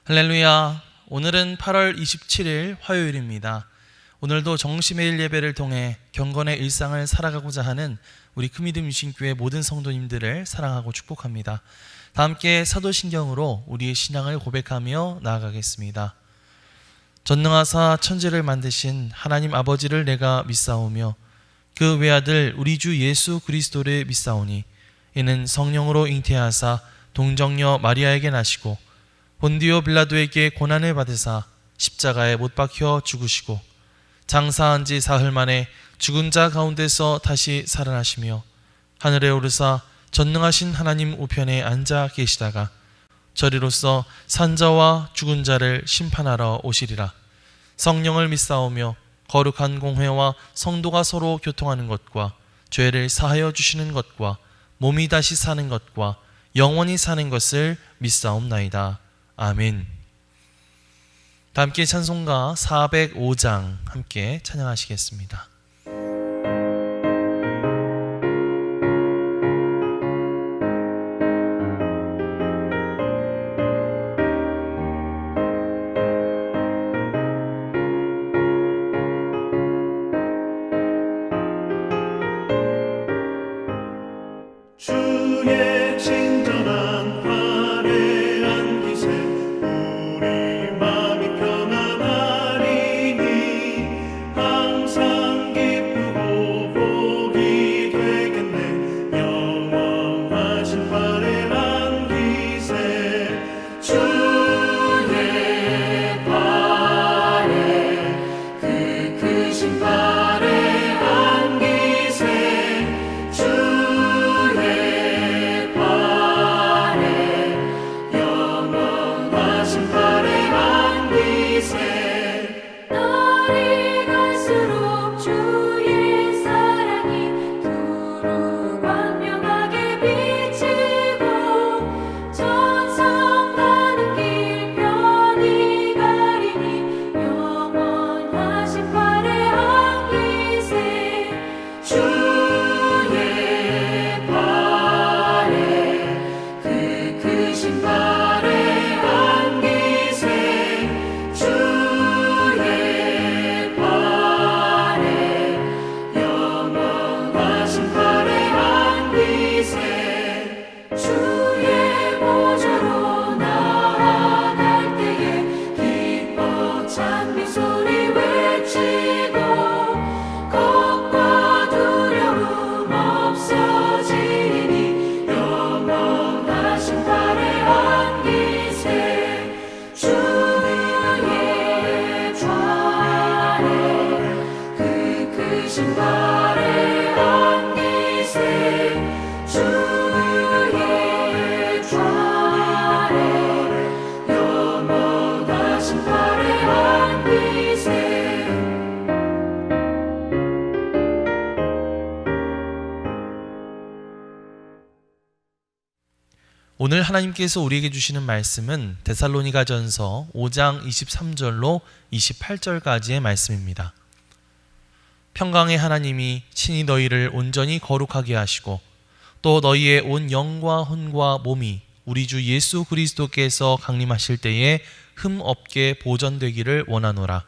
할렐루야. 오늘은 8월 27일 화요일입니다. 오늘도 정심의 예배를 통해 경건의 일상을 살아가고자 하는 우리 금이듬 유신교회 모든 성도님들을 사랑하고 축복합니다. 다 함께 사도신경으로 우리의 신앙을 고백하며 나아가겠습니다. 전능하사 천지를 만드신 하나님 아버지를 내가 믿사오며 그 외아들 우리 주 예수 그리스도를 믿사오니 이는 성령으로 잉태하사 동정녀 마리아에게 나시고 본디오 빌라도에게 고난을 받으사 십자가에 못 박혀 죽으시고 장사한 지 사흘 만에 죽은 자 가운데서 다시 살아나시며 하늘에 오르사 전능하신 하나님 우편에 앉아 계시다가 저리로서 산자와 죽은 자를 심판하러 오시리라. 성령을 믿사오며 거룩한 공회와 성도가 서로 교통하는 것과 죄를 사하여 주시는 것과 몸이 다시 사는 것과 영원히 사는 것을 믿사옵나이다. 아멘. 다 함께 찬송가 405장 함께 찬양하시겠습니다. 주의 친절한 발에 안기세 우리 마음이 편안하리니 항상 기쁘고 복이 되겠네. 영원하신 발에 안기세 주의 발에 그 크신 발에 안기세 주의 날이 갈수록 주의 사랑이 두루 광명하게 비치고 천성 가는 길 편히 가리니 영원하신 발에 안기세 주의 발에 그 크신 발에 안기세 주의 발에 영원하신 발에 안기세 주의 보좌로 나아갈 때에 기뻐 찬미 소리 외치고 겁과 두려움 없어지니 영원하신 발에 안기세 주의 좌에 그 크신 발에 안기세 주의 좌에 영원하신 발에 안기세 오늘 하나님께서 우리에게 주시는 말씀은 데살로니가전서 5장 23절로 28절까지의 말씀입니다. 평강의 하나님이 친히 너희를 온전히 거룩하게 하시고 또 너희의 온 영과 혼과 몸이 우리 주 예수 그리스도께서 강림하실 때에 흠 없게 보존되기를 원하노라.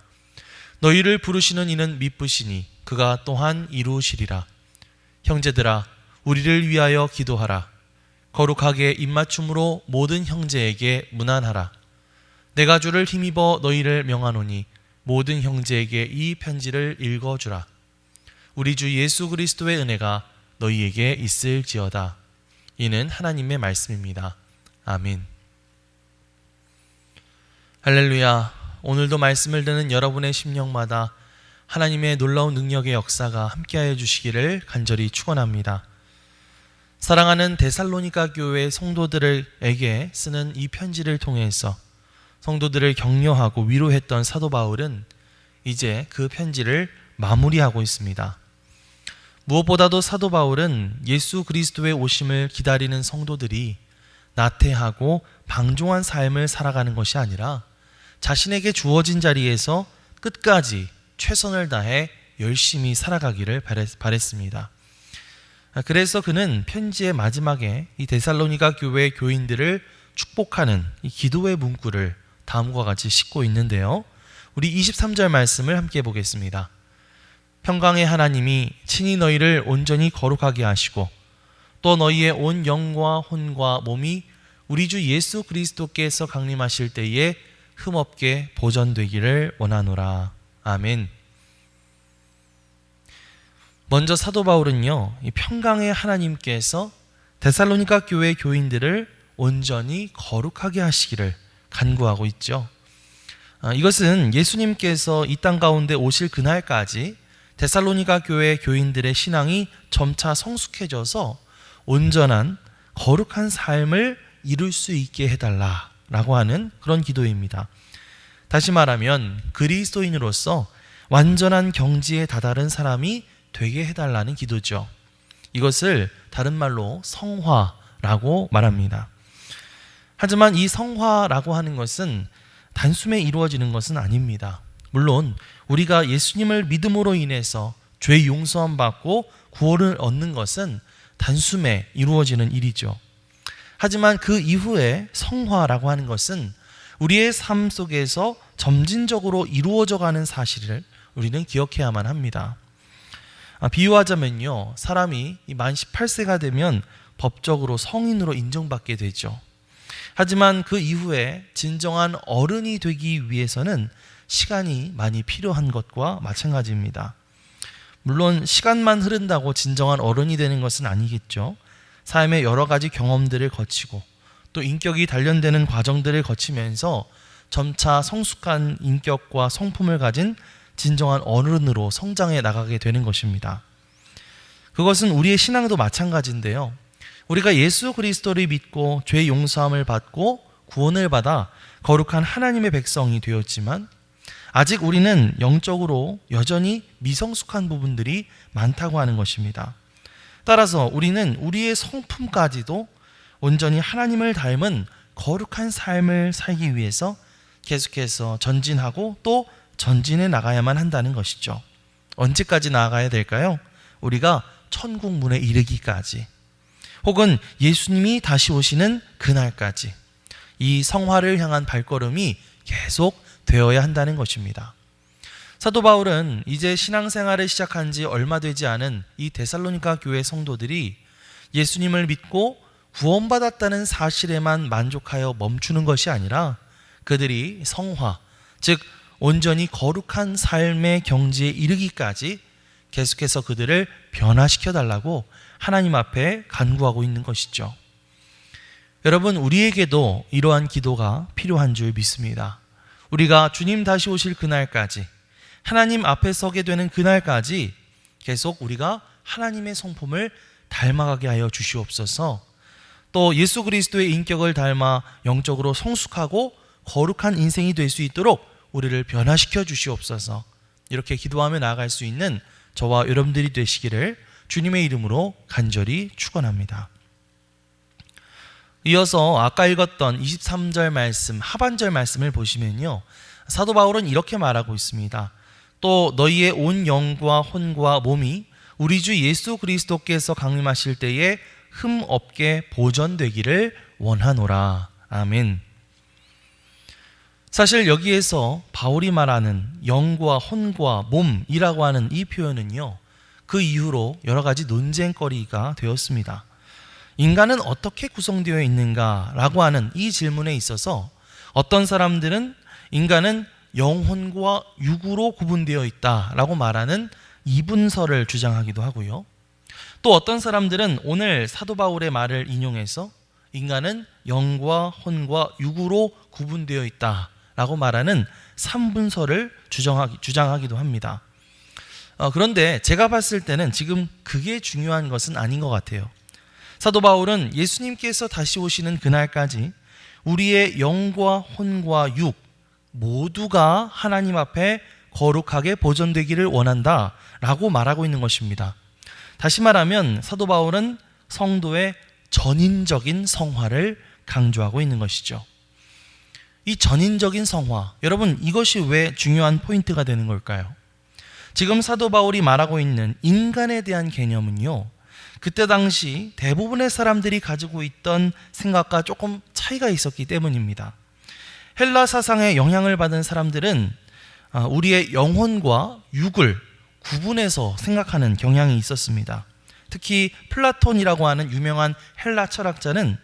너희를 부르시는 이는 미쁘시니 그가 또한 이루시리라. 형제들아 우리를 위하여 기도하라. 거룩하게 입맞춤으로 모든 형제에게 문안하라. 내가 주를 힘입어 너희를 명하노니 모든 형제에게 이 편지를 읽어주라. 우리 주 예수 그리스도의 은혜가 너희에게 있을지어다. 이는 하나님의 말씀입니다. 아멘. 할렐루야. 오늘도 말씀을 듣는 여러분의 심령마다 하나님의 놀라운 능력의 역사가 함께하여 주시기를 간절히 축원합니다. 사랑하는 데살로니가 교회 성도들에게 쓰는 이 편지를 통해서 성도들을 격려하고 위로했던 사도 바울은 이제 그 편지를 마무리하고 있습니다. 무엇보다도 사도 바울은 예수 그리스도의 오심을 기다리는 성도들이 나태하고 방종한 삶을 살아가는 것이 아니라 자신에게 주어진 자리에서 끝까지 최선을 다해 열심히 살아가기를 바랬습니다. 그래서 그는 편지의 마지막에 이 데살로니가 교회 교인들을 축복하는 이 기도의 문구를 다음과 같이 싣고 있는데요. 우리 23절 말씀을 함께 보겠습니다. 평강의 하나님이 친히 너희를 온전히 거룩하게 하시고 또 너희의 온 영과 혼과 몸이 우리 주 예수 그리스도께서 강림하실 때에 흠없게 보존되기를 원하노라. 아멘. 먼저 사도 바울은요, 이 평강의 하나님께서 데살로니가 교회 교인들을 온전히 거룩하게 하시기를 간구하고 있죠. 이것은 예수님께서 이 땅 가운데 오실 그날까지 데살로니가 교회 교인들의 신앙이 점차 성숙해져서 온전한 거룩한 삶을 이룰 수 있게 해달라라고 하는 그런 기도입니다. 다시 말하면 그리스도인으로서 완전한 경지에 다다른 사람이 되게 해달라는 기도죠. 이것을 다른 말로 성화라고 말합니다. 하지만 이 성화라고 하는 것은 단숨에 이루어지는 것은 아닙니다. 물론 우리가 예수님을 믿음으로 인해서 죄 용서함 받고 구원을 얻는 것은 단숨에 이루어지는 일이죠. 하지만 그 이후에 성화라고 하는 것은 우리의 삶 속에서 점진적으로 이루어져 가는 사실을 우리는 기억해야만 합니다. 비유하자면요, 사람이 만 18세가 되면 법적으로 성인으로 인정받게 되죠. 하지만 그 이후에 진정한 어른이 되기 위해서는 시간이 많이 필요한 것과 마찬가지입니다. 물론 시간만 흐른다고 진정한 어른이 되는 것은 아니겠죠. 삶의 여러 가지 경험들을 거치고 또 인격이 단련되는 과정들을 거치면서 점차 성숙한 인격과 성품을 가진 진정한 어른으로 성장해 나가게 되는 것입니다. 그것은 우리의 신앙도 마찬가지인데요. 우리가 예수 그리스도를 믿고 죄 용서함을 받고 구원을 받아 거룩한 하나님의 백성이 되었지만 아직 우리는 영적으로 여전히 미성숙한 부분들이 많다고 하는 것입니다. 따라서 우리는 우리의 성품까지도 온전히 하나님을 닮은 거룩한 삶을 살기 위해서 계속해서 전진하고 또 전진해 나가야만 한다는 것이죠. 언제까지 나아가야 될까요? 우리가 천국 문에 이르기까지, 혹은 예수님이 다시 오시는 그날까지 이 성화를 향한 발걸음이 계속 되어야 한다는 것입니다. 사도 바울은 이제 신앙생활을 시작한 지 얼마 되지 않은 이 데살로니가 교회 성도들이 예수님을 믿고 구원받았다는 사실에만 만족하여 멈추는 것이 아니라 그들이 성화, 즉 온전히 거룩한 삶의 경지에 이르기까지 계속해서 그들을 변화시켜 달라고 하나님 앞에 간구하고 있는 것이죠. 여러분, 우리에게도 이러한 기도가 필요한 줄 믿습니다. 우리가 주님 다시 오실 그날까지, 하나님 앞에 서게 되는 그날까지 계속 우리가 하나님의 성품을 닮아가게 하여 주시옵소서. 또 예수 그리스도의 인격을 닮아 영적으로 성숙하고 거룩한 인생이 될 수 있도록 우리를 변화시켜 주시옵소서. 이렇게 기도하며 나아갈 수 있는 저와 여러분들이 되시기를 주님의 이름으로 간절히 축원합니다. 이어서 아까 읽었던 23절 말씀, 하반절 말씀을 보시면요, 사도 바울은 이렇게 말하고 있습니다. 또 너희의 온 영과 혼과 몸이 우리 주 예수 그리스도께서 강림하실 때에 흠 없게 보존되기를 원하노라. 아멘. 사실 여기에서 바울이 말하는 영과 혼과 몸이라고 하는 이 표현은요, 그 이후로 여러 가지 논쟁거리가 되었습니다. 인간은 어떻게 구성되어 있는가라고 하는 이 질문에 있어서 어떤 사람들은 인간은 영혼과 육으로 구분되어 있다라고 말하는 이분설을 주장하기도 하고요. 또 어떤 사람들은 오늘 사도 바울의 말을 인용해서 인간은 영과 혼과 육으로 구분되어 있다라고 말하는 삼분설을 주장하기도 합니다. 그런데 제가 봤을 때는 지금 그게 중요한 것은 아닌 것 같아요. 사도 바울은 예수님께서 다시 오시는 그날까지 우리의 영과 혼과 육 모두가 하나님 앞에 거룩하게 보존되기를 원한다 라고 말하고 있는 것입니다. 다시 말하면 사도 바울은 성도의 전인적인 성화를 강조하고 있는 것이죠. 이 전인적인 성화, 여러분, 이것이 왜 중요한 포인트가 되는 걸까요? 지금 사도 바울이 말하고 있는 인간에 대한 개념은요, 그때 당시 대부분의 사람들이 가지고 있던 생각과 조금 차이가 있었기 때문입니다. 헬라 사상의 영향을 받은 사람들은 우리의 영혼과 육을 구분해서 생각하는 경향이 있었습니다. 특히 플라톤이라고 하는 유명한 헬라 철학자는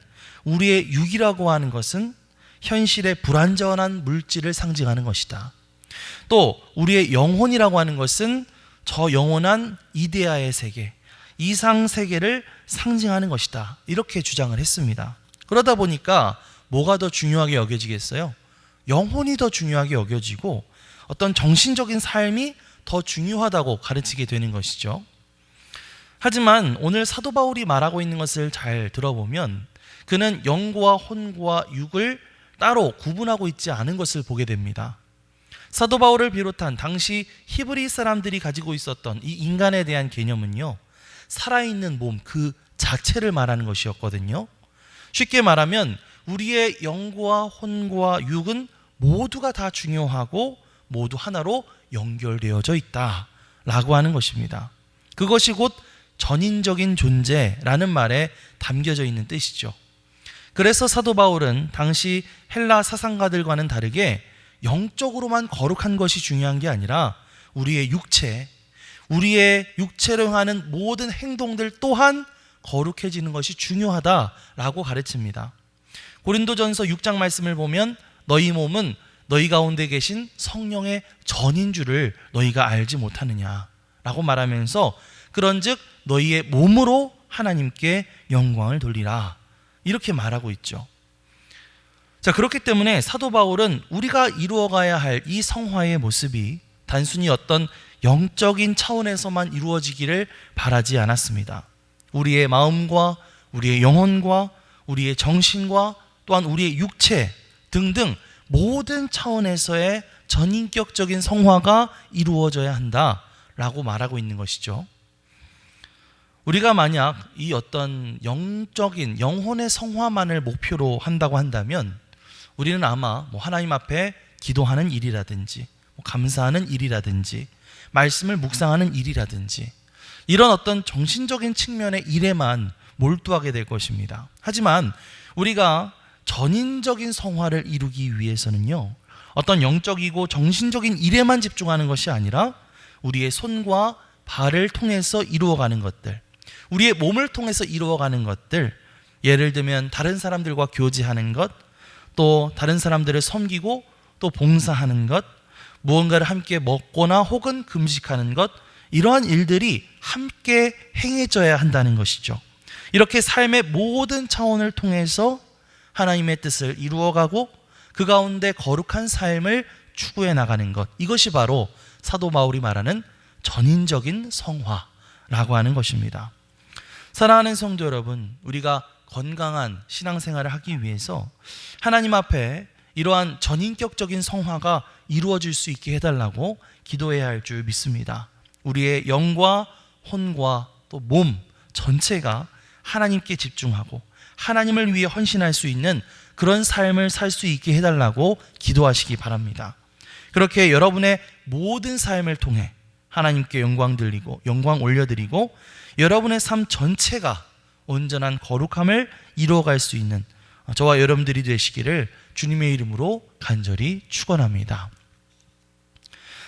우리의 육이라고 하는 것은 현실의 불완전한 물질을 상징하는 것이다. 또 우리의 영혼이라고 하는 것은 저 영원한 이데아의 세계, 이상 세계를 상징하는 것이다. 이렇게 주장을 했습니다. 그러다 보니까 뭐가 더 중요하게 여겨지겠어요? 영혼이 더 중요하게 여겨지고 어떤 정신적인 삶이 더 중요하다고 가르치게 되는 것이죠. 하지만 오늘 사도 바울이 말하고 있는 것을 잘 들어보면 그는 영과 혼과 육을 따로 구분하고 있지 않은 것을 보게 됩니다. 사도 바울을 비롯한 당시 히브리 사람들이 가지고 있었던 이 인간에 대한 개념은요, 살아있는 몸 그 자체를 말하는 것이었거든요. 쉽게 말하면 우리의 영과 혼과 육은 모두가 다 중요하고 모두 하나로 연결되어져 있다라고 하는 것입니다. 그것이 곧 전인적인 존재라는 말에 담겨져 있는 뜻이죠. 그래서 사도 바울은 당시 헬라 사상가들과는 다르게 영적으로만 거룩한 것이 중요한 게 아니라 우리의 육체로 행하는 모든 행동들 또한 거룩해지는 것이 중요하다라고 가르칩니다. 고린도전서 6장 말씀을 보면 너희 몸은 너희 가운데 계신 성령의 전인 줄을 너희가 알지 못하느냐라고 말하면서 그런즉 너희의 몸으로 하나님께 영광을 돌리라 이렇게 말하고 있죠. 자, 그렇기 때문에 사도 바울은 우리가 이루어가야 할 이 성화의 모습이 단순히 어떤 영적인 차원에서만 이루어지기를 바라지 않았습니다. 우리의 마음과 우리의 영혼과 우리의 정신과 또한 우리의 육체 등등 모든 차원에서의 전인격적인 성화가 이루어져야 한다라고 말하고 있는 것이죠. 우리가 만약 이 어떤 영적인 영혼의 성화만을 목표로 한다고 한다면 우리는 아마 하나님 앞에 기도하는 일이라든지 감사하는 일이라든지 말씀을 묵상하는 일이라든지 이런 어떤 정신적인 측면의 일에만 몰두하게 될 것입니다. 하지만 우리가 전인적인 성화를 이루기 위해서는요, 어떤 영적이고 정신적인 일에만 집중하는 것이 아니라 우리의 손과 발을 통해서 이루어가는 것들, 우리의 몸을 통해서 이루어가는 것들, 예를 들면 다른 사람들과 교제하는 것, 또 다른 사람들을 섬기고 또 봉사하는 것, 무언가를 함께 먹거나 혹은 금식하는 것, 이러한 일들이 함께 행해져야 한다는 것이죠. 이렇게 삶의 모든 차원을 통해서 하나님의 뜻을 이루어가고 그 가운데 거룩한 삶을 추구해 나가는 것, 이것이 바로 사도 바울이 말하는 전인적인 성화라고 하는 것입니다. 사랑하는 성도 여러분, 우리가 건강한 신앙생활을 하기 위해서 하나님 앞에 이러한 전인격적인 성화가 이루어질 수 있게 해달라고 기도해야 할 줄 믿습니다. 우리의 영과 혼과 또 몸 전체가 하나님께 집중하고 하나님을 위해 헌신할 수 있는 그런 삶을 살 수 있게 해달라고 기도하시기 바랍니다. 그렇게 여러분의 모든 삶을 통해 하나님께 영광 올려드리고 여러분의 삶 전체가 온전한 거룩함을 이루어갈 수 있는 저와 여러분들이 되시기를 주님의 이름으로 간절히 축원합니다.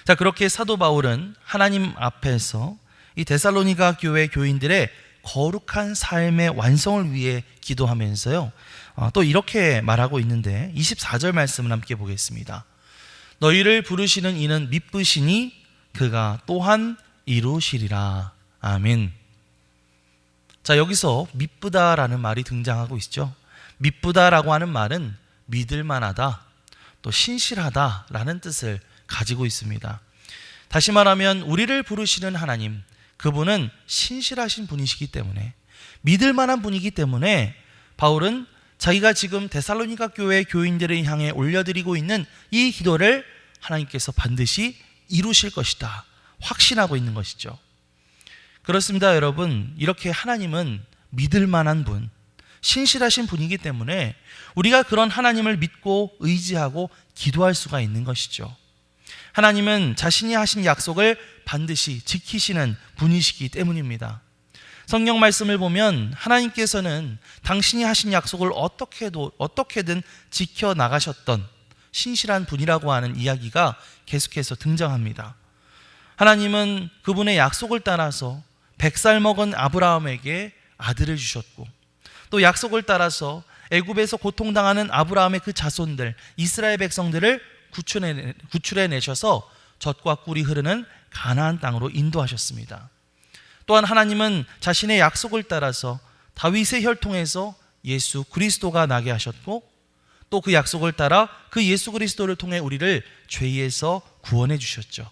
자, 그렇게 사도 바울은 하나님 앞에서 이 데살로니가 교회 교인들의 거룩한 삶의 완성을 위해 기도하면서요, 또 이렇게 말하고 있는데 24절 말씀을 함께 보겠습니다. 너희를 부르시는 이는 미쁘시니 그가 또한 이루시리라. 아멘. 자, 여기서 미쁘다라는 말이 등장하고 있죠. 미쁘다라고 하는 말은 믿을만하다, 또 신실하다라는 뜻을 가지고 있습니다. 다시 말하면 우리를 부르시는 하나님, 그분은 신실하신 분이시기 때문에, 믿을만한 분이기 때문에 바울은 자기가 지금 데살로니가 교회 교인들을 향해 올려드리고 있는 이 기도를 하나님께서 반드시 이루실 것이다 확신하고 있는 것이죠. 그렇습니다, 여러분. 이렇게 하나님은 믿을만한 분, 신실하신 분이기 때문에 우리가 그런 하나님을 믿고 의지하고 기도할 수가 있는 것이죠. 하나님은 자신이 하신 약속을 반드시 지키시는 분이시기 때문입니다. 성경 말씀을 보면 하나님께서는 당신이 하신 약속을 어떻게든 지켜나가셨던 신실한 분이라고 하는 이야기가 계속해서 등장합니다. 하나님은 그분의 약속을 따라서 100살 먹은 아브라함에게 아들을 주셨고, 또 약속을 따라서 애굽에서 고통당하는 아브라함의 그 자손들, 이스라엘 백성들을 구출해 내셔서 젖과 꿀이 흐르는 가나안 땅으로 인도하셨습니다. 또한 하나님은 자신의 약속을 따라서 다윗의 혈통에서 예수 그리스도가 나게 하셨고, 또 그 약속을 따라 그 예수 그리스도를 통해 우리를 죄에서 구원해 주셨죠.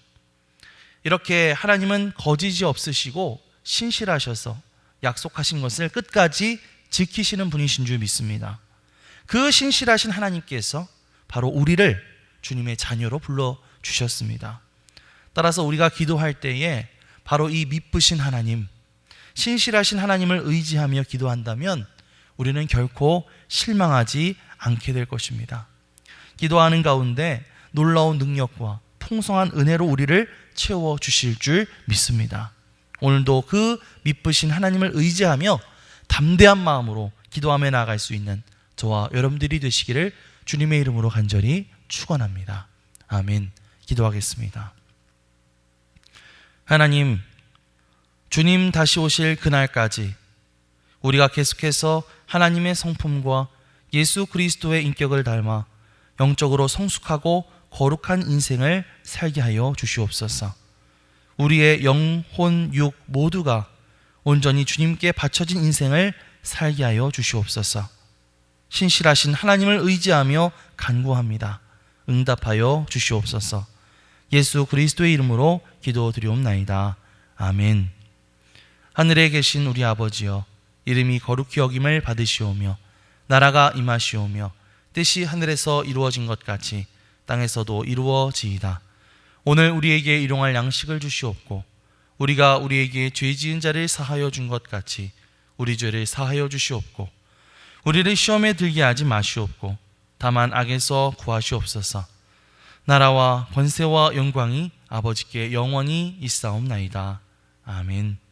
이렇게 하나님은 거짓이 없으시고 신실하셔서 약속하신 것을 끝까지 지키시는 분이신 줄 믿습니다. 그 신실하신 하나님께서 바로 우리를 주님의 자녀로 불러주셨습니다. 따라서 우리가 기도할 때에 바로 이 미쁘신 하나님, 신실하신 하나님을 의지하며 기도한다면 우리는 결코 실망하지 않게 될 것입니다. 기도하는 가운데 놀라운 능력과 풍성한 은혜로 우리를 채워주실 줄 믿습니다. 오늘도 그 미쁘신 하나님을 의지하며 담대한 마음으로 기도하며 나아갈 수 있는 저와 여러분들이 되시기를 주님의 이름으로 간절히 축원합니다. 아멘. 기도하겠습니다. 하나님, 주님 다시 오실 그날까지 우리가 계속해서 하나님의 성품과 예수 그리스도의 인격을 닮아 영적으로 성숙하고 거룩한 인생을 살게 하여 주시옵소서. 우리의 영, 혼, 육 모두가 온전히 주님께 바쳐진 인생을 살게 하여 주시옵소서. 신실하신 하나님을 의지하며 간구합니다. 응답하여 주시옵소서. 예수 그리스도의 이름으로 기도드리옵나이다. 아멘. 하늘에 계신 우리 아버지여, 이름이 거룩히 여김을 받으시오며 나라가 임하시오며 뜻이 하늘에서 이루어진 것 같이 땅에서도 이루어지이다. 오늘 우리에게 일용할 양식을 주시옵고 우리가 우리에게 죄 지은 자를 사하여 준 것 같이 우리 죄를 사하여 주시옵고 우리를 시험에 들게 하지 마시옵고 다만 악에서 구하시옵소서. 나라와 권세와 영광이 아버지께 영원히 있사옵나이다. 아멘.